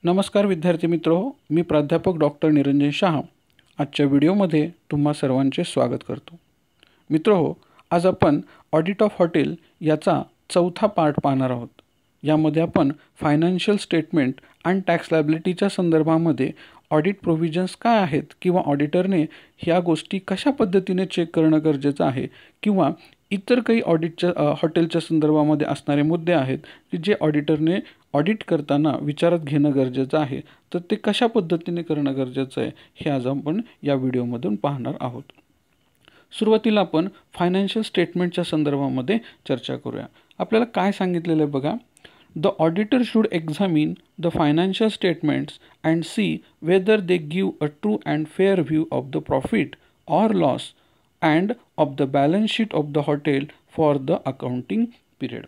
नमस्कार विद्यार्थी मित्रो, मी प्राध्यापक डॉक्टर निरंजन शाह आजच्या व्हिडिओमध्ये तुम्हा सर्वांचे स्वागत करतो। मित्रो, आज आपण ऑडिट ऑफ हॉटेल याचा चौथा पार्ट पाहणार आहोत। यामध्ये आपण फायनान्शियल स्टेटमेंट आणि टॅक्स लायबिलिटीच्या संदर्भामध्ये ऑडिट प्रोव्हिजन्स काय आहेत किंवा ऑडिटरने ह्या गोष्टी कशा पद्धतीने चेक करणं गरजेचं आहे किंवा इतर काही ऑडिटच्या हॉटेलच्या संदर्भामध्ये असणारे मुद्दे आहेत की जे ऑडिटरने ऑडिट करताना विचारात घेणं गरजेचं आहे, तर ते कशा पद्धतीने करणं गरजेचं आहे हे आज आपण या व्हिडिओमधून पाहणार आहोत। सुरुवातीला आपण फायनान्शियल स्टेटमेंटच्या संदर्भामध्ये चर्चा करूया। आपल्याला काय सांगितलेलं आहे बघा, the auditor should examine the financial statements and see whether they give a true and fair view of the profit or loss and of the balance sheet of the hotel for the accounting period.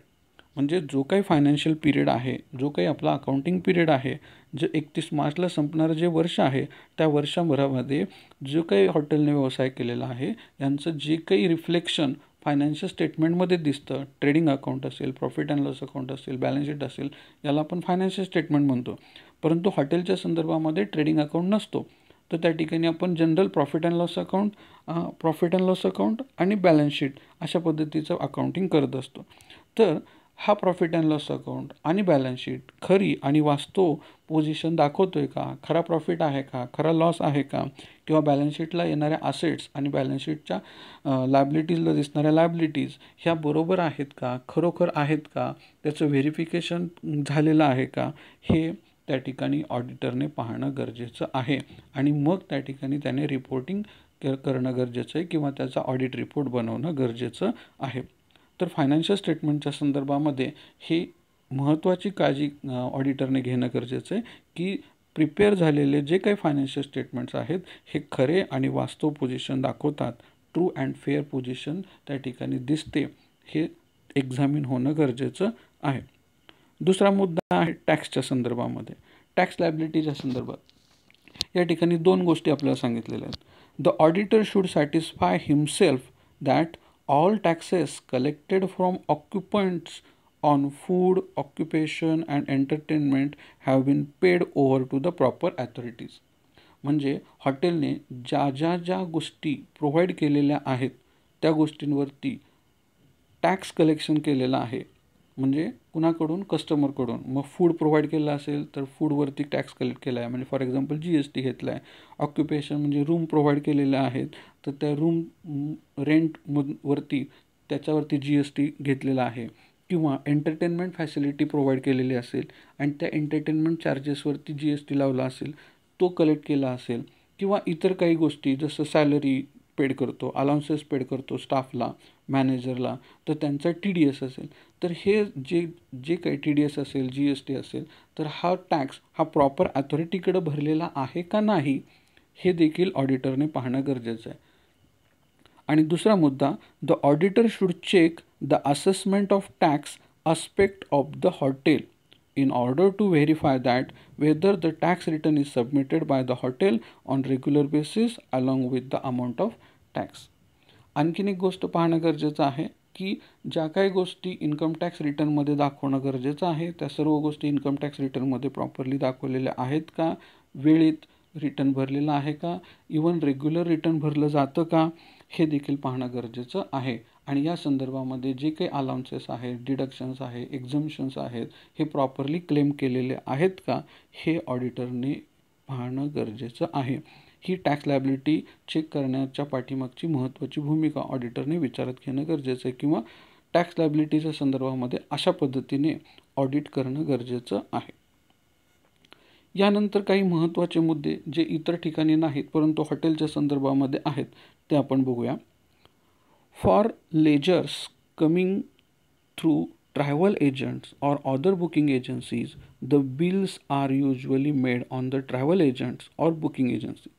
म्हणजे जो काही financial period आहे, जो काही आपला accounting period आहे, जे 31 मार्चला संपणारं जे वर्ष आहे, त्या वर्षभरामध्ये जो काही हॉटेलने व्यवसाय केलेला आहे यांचं जे काही रिफ्लेक्शन फायनान्शियल स्टेटमेंटमध्ये दिसतं, ट्रेडिंग अकाउंट असेल, प्रॉफिट अँड लॉस अकाउंट असेल, बॅलन्स शीट असेल, याला आपण फायनान्शियल स्टेटमेंट म्हणतो। परंतु हॉटेलच्या संदर्भामध्ये ट्रेडिंग अकाउंट नसतो, तर त्या ठिकाणी आपण general profit and loss account आणि बॅलन्स शीट अशा पद्धतीचं अकाउंटिंग करत असतो। तर हा प्रॉफिट अँड लॉस अकाउंट आणि बॅलन्स शीट खरी आणि वास्तव पोझिशन दाखवतोय का, खरा प्रॉफिट आहे का, खरा लॉस आहे का, किंवा बॅलन्स शीटला येणाऱ्या असेट्स आणि बॅलन्स शीटच्या लायबिलिटीजला दिसणाऱ्या लायबिलिटीज ह्या बरोबर आहेत का, खरोखर आहेत का, त्याचं व्हेरिफिकेशन झालेलं आहे का, हे त्या ठिकाणी ऑडिटरने पाहणं गरजेचं आहे आणि मग त्या ठिकाणी त्याने रिपोर्टिंग करणं गरजेचं आहे किंवा त्याचा ऑडिट रिपोर्ट बनवणं गरजेचं आहे। तर फायनान्शियल स्टेटमेंटच्या संदर्भामध्ये हे महत्त्वाची काळजी ऑडिटरने घेणं गरजेचं आहे की प्रिपेअर झालेले जे काही फायनान्शियल स्टेटमेंट्स आहेत हे खरे आणि वास्तव पोझिशन दाखवतात, ट्रू अँड फेअर पोझिशन त्या ठिकाणी दिसते, हे एक्झामिन होणं गरजेचं आहे। दुसरा मुद्दा आहे टॅक्सच्या संदर्भामध्ये, टॅक्स लायबिलिटीच्या संदर्भात। या ठिकाणी दोन गोष्टी आपल्याला सांगितलेल्या आहेत। The auditor should satisfy himself that all taxes collected from occupants on food, occupation and entertainment have been paid over to the proper authorities। म्हणजे हॉटेलने ज्या गोष्टी प्रोव्हाइड केलेल्या आहेत त्या गोष्टींवरती टॅक्स कलेक्शन केलेला आहे, म्हणजे कुणाकडून, कस्टमरकडून। मग फूड प्रोव्हाइड केलं असेल तर फूडवरती टॅक्स कलेक्ट केला आहे, म्हणजे फॉर एक्झाम्पल GST घेतला आहे। ऑक्युपेशन म्हणजे रूम प्रोव्हाइड केलेल्या आहेत तर त्या रूम रेंटवरती त्याच्यावरती GST घेतलेला आहे, किंवा एंटरटेनमेंट फॅसिलिटी प्रोव्हाइड केलेली असेल आणि त्या एंटरटेनमेंट चार्जेसवरती GST लावला असेल, तो कलेक्ट केला असेल, किंवा इतर काही गोष्टी जसं सॅलरी पेड करतो, अलाउन्सेस पेड करतो स्टाफला, मॅनेजरला, तर त्यांचा TDS असेल, तर हे जे काही TDS असेल, GST असेल, तर हा टॅक्स हा प्रॉपर अथॉरिटीकडे भरलेला आहे का नाही हे देखील ऑडिटरने पाहणं गरजेचं आहे। आणि दुसरा मुद्दा, the auditor should check the assessment of tax aspect of the hotel in order to verify that whether the tax return is submitted by the hotel on regular basis along with the amount of tax। आणखीन एक गोष्ट पाहणं गरजेचं आहे की ज्या काही गोष्टी इन्कम टॅक्स रिटर्नमध्ये दाखवणं गरजेचं आहे त्या सर्व गोष्टी इन्कम टॅक्स रिटर्नमध्ये प्रॉपरली दाखवलेल्या आहेत का, वेळेत रिटर्न भरलेला आहे का, इवन रेग्युलर रिटर्न भरलं जातं का, हे देखील पाहणं गरजेचं आहे। आणि या संदर्भामध्ये जे काही अलाउन्सेस आहेत, डिडक्शन्स आहे, एक्झम्पशन्स आहेत, हे प्रॉपरली क्लेम केलेले आहेत का, हे ऑडिटरने पाहणं गरजेचं आहे। ही टॅक्स लायबिलिटी चेक करण्याच्या पाठीमागची महत्त्वाची भूमिका ऑडिटरने विचारात घेणं गरजेचं आहे, किंवा टॅक्स लायबिलिटीच्या संदर्भामध्ये अशा पद्धतीने ऑडिट करणं गरजेचं आहे। यानंतर काही महत्त्वाचे मुद्दे जे इतर ठिकाणी नाहीत परंतु हॉटेलच्या संदर्भामध्ये आहेत ते आपण बघूया। For ledgers coming through travel agents or other booking agencies, the bills are usually made on the travel agents or booking agencies.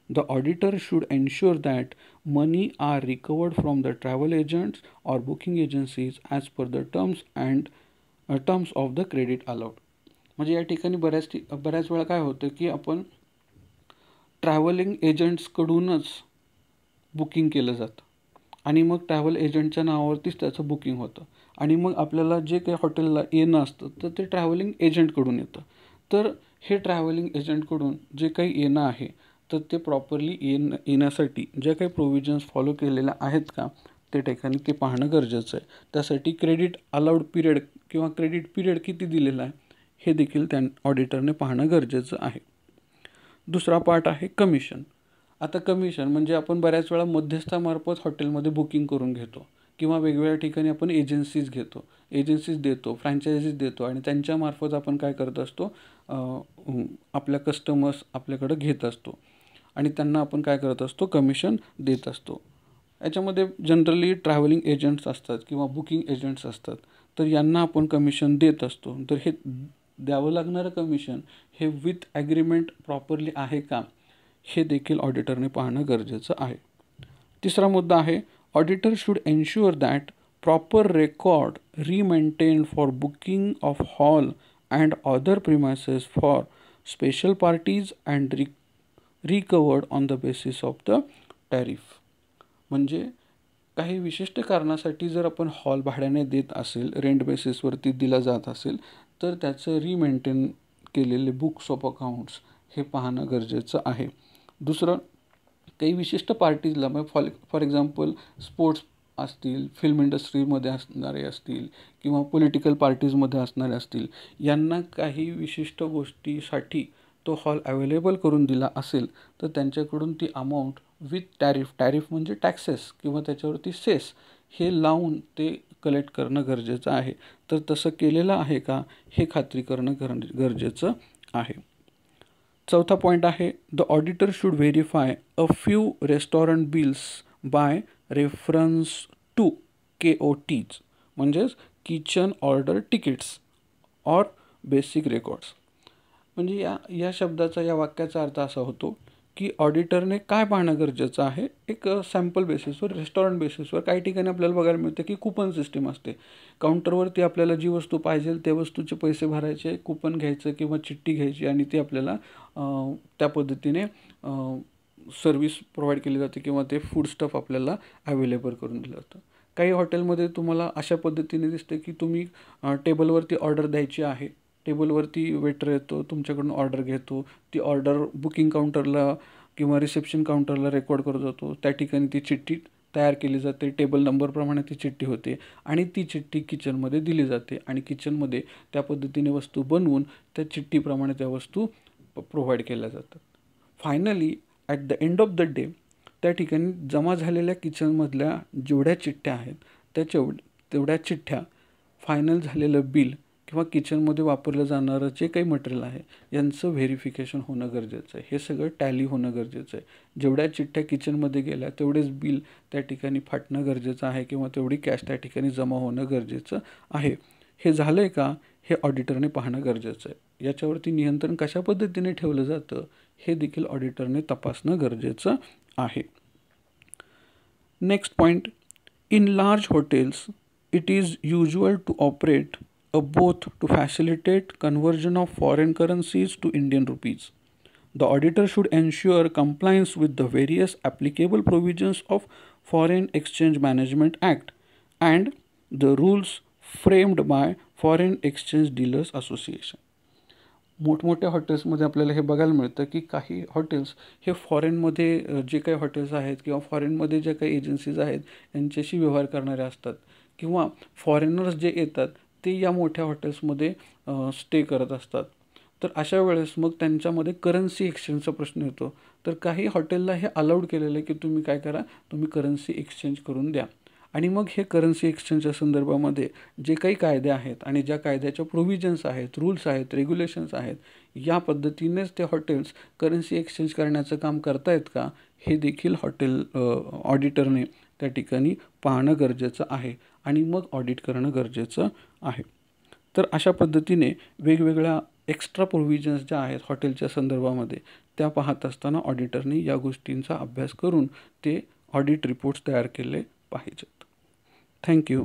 The auditor should ensure that money are recovered from the travel agents or booking agencies as per the terms of the credit allowed। म्हणजे या ठिकाणी बऱ्याच वेळा काय होतं की आपण travelling एजंट्सकडूनच booking केलं जातं आणि मग ट्रॅव्हल एजंटच्या नावावरतीच त्याचं बुकिंग होतं आणि मग आपल्याला जे काही हॉटेलला येणं असतं तर ते ट्रॅव्हलिंग एजंटकडून येतं। तर हे ट्रॅव्हलिंग एजंटकडून जे काही येणं आहे तर ते प्रॉपरली येण्यासाठी ज्या काही प्रोव्हिजन्स फॉलो केलेल्या आहेत का ते ठिकाणी ते पाहणं गरजेचं आहे. त्यासाठी क्रेडिट अलाउड पिरियड किंवा क्रेडिट पिरियड किती दिलेला आहे हे देखील त्या ऑडिटरने पाहणं गरजेचं आहे. दुसरा पार्ट आहे कमिशन. आता कमिशन म्हणजे आपण बऱ्याच वेळा मध्यस्थामार्फत हॉटेलमध्ये बुकिंग करून घेतो किंवा वेगवेगळ्या ठिकाणी आपण एजन्सीज देतो, फ्रँचायझीज देतो आणि त्यांच्यामार्फत आपण काय करत असतो, आपल्या कस्टमर्स आपल्याकडं घेत असतो आणि त्यांना आपण काय करत असतो, कमिशन देत असतो. याच्यामध्ये जनरली ट्रॅव्हलिंग एजंट्स असतात किंवा बुकिंग एजंट्स असतात, तर यांना आपण कमिशन देत असतो. तर हे द्यावं लागणारं कमिशन हे विथ ॲग्रीमेंट प्रॉपरली आहे का हे देखील ऑडिटरने पाहणं गरजेचं आहे. तिसरा मुद्दा आहे auditor should ensure that proper record remaintain for booking of hall and other premises for special parties and recovered on the basis of the tariff. म्हणजे काही विशिष्ट कारणासाठी जर आपण हॉल भाड्याने देत असेल, रेंट बेसिसवरती दिला जात असेल, तर त्याचं रिमेंटेन केलेले बुक्स ऑफ अकाउंट्स हे पाहणं गरजेचं आहे. दुसरं, काही विशिष्ट पार्टीजला मग फॉर एक्झाम्पल स्पोर्ट्स असतील, फिल्म इंडस्ट्रीमध्ये असणारे असतील किंवा पॉलिटिकल पार्टीजमध्ये असणारे असतील, यांना काही विशिष्ट गोष्टीसाठी तो हॉल अवेलेबल करून दिला असेल तर त्यांच्याकडून ती अमाऊंट विथ टॅरिफ म्हणजे टॅक्सेस किंवा त्याच्यावरती सेस हे लावून ते कलेक्ट करणं गरजेचं आहे. तर तसं केलेलं आहे का हे खात्री करणं गरजेचं आहे. चौथा पॉईंट आहे the auditor should verify a few restaurant bills by reference to KOTs म्हणजेच kitchen order tickets or basic records. म्हणजे या शब्दाचा, या वाक्याचा अर्थ असा होतो की ऑडिटरने काय पाहणं गरजेचं आहे. एक सॅम्पल बेसिसवर, रेस्टॉरंट बेसिसवर काही ठिकाणी आपल्याला बघायला मिळतं की कुपन सिस्टीम असते. काउंटरवरती आपल्याला जी वस्तू पाहिजे त्या वस्तूचे पैसे भरायचे, कुपन घ्यायचं किंवा चिठ्ठी घ्यायची आणि ती आपल्याला त्या पद्धतीने सर्व्हिस प्रोव्हाइड केली जाते किंवा ते फूड स्टफ आपल्याला अवेलेबल करून दिलं जातं. काही हॉटेलमध्ये तुम्हाला अशा पद्धतीने दिसते की तुम्ही टेबलवरती ऑर्डर द्यायची आहे, टेबलवरती वेटर येतो, तुमच्याकडून ऑर्डर घेतो, ती ऑर्डर बुकिंग काउंटरला किंवा रिसेप्शन काउंटरला रेकॉर्ड करत जातो. त्या ठिकाणी ती चिठ्ठी तयार केली जाते, टेबल नंबरप्रमाणे ती चिठ्ठी होते आणि ती चिठ्ठी किचनमध्ये दिली जाते आणि किचनमध्ये त्या पद्धतीने वस्तू बनवून त्या चिठ्ठीप्रमाणे त्या वस्तू प्रोव्हाइड केल्या जातात. Finally at the end of the day त्या ठिकाणी जमा झालेल्या किचनमधल्या जेवढ्या चिठ्ठ्या आहेत तेवढ्या चिठ्ठ्या, फायनल झालेलं बिल किंवा किचनमध्ये वापरलं जाणारं जे काही मटेरियल आहे यांचं व्हेरिफिकेशन होणं गरजेचं आहे. हे सगळं टॅली होणं गरजेचं आहे. जेवढ्या चिठ्ठ्या किचनमध्ये गेल्या तेवढेच बिल त्या ठिकाणी फाटणं गरजेचं आहे किंवा तेवढी कॅश त्या ठिकाणी जमा होणं गरजेचं आहे. हे झालं आहे का हे ऑडिटरने पाहणं गरजेचं आहे. याच्यावरती नियंत्रण कशा पद्धतीने ठेवलं जातं हे देखील ऑडिटरने तपासणं गरजेचं आहे. Next point, in large hotels it is usual to operate a booth to facilitate conversion of foreign currencies to Indian rupees. The auditor should ensure compliance with the various applicable provisions of Foreign Exchange Management Act and the rules framed by Foreign Exchange Dealers Association. मोठमोठ्या हॉटेल्समध्ये आपल्याला हे बघायला मिळतं की काही hotels हे फॉरेनमध्ये जे काही हॉटेल्स आहेत किंवा फॉरेनमध्ये ज्या काही एजन्सीज आहेत यांच्याशी व्यवहार करणारे असतात किंवा फॉरेनर्स जे येतात ते या मोठ्या हॉटेल्समध्ये स्टे करत असतात. तर अशा वेळेस मग त्यांच्यामध्ये करन्सी एक्सचेंजचा प्रश्न येतो. तर काही हॉटेलला हे अलाउड केलेलं आहे की तुम्ही काय करा, तुम्ही करन्सी एक्सचेंज करून द्या. आणि मग हे करन्सी एक्सचेंजच्या संदर्भामध्ये जे काही कायदे आहेत आणि ज्या कायद्याच्या प्रोव्हिजन्स आहेत, रूल्स आहेत, रेग्युलेशन्स आहेत, या पद्धतीनेच ते हॉटेल्स करन्सी एक्सचेंज करण्याचं काम करतायत का हे देखील हॉटेल ऑडिटरने त्या ठिकाणी पाहणं गरजेचं आहे आणि मग ऑडिट करणं गरजेचं आहे. तर अशा पद्धतीने वेगवेगळ्या एक्स्ट्रा प्रोव्हिजन्स ज्या आहेत हॉटेलच्या संदर्भामध्ये त्या पाहत असताना ऑडिटरने या गोष्टींचा अभ्यास करून ते ऑडिट रिपोर्ट्स तयार केले पाहिजेत. थँक्यू.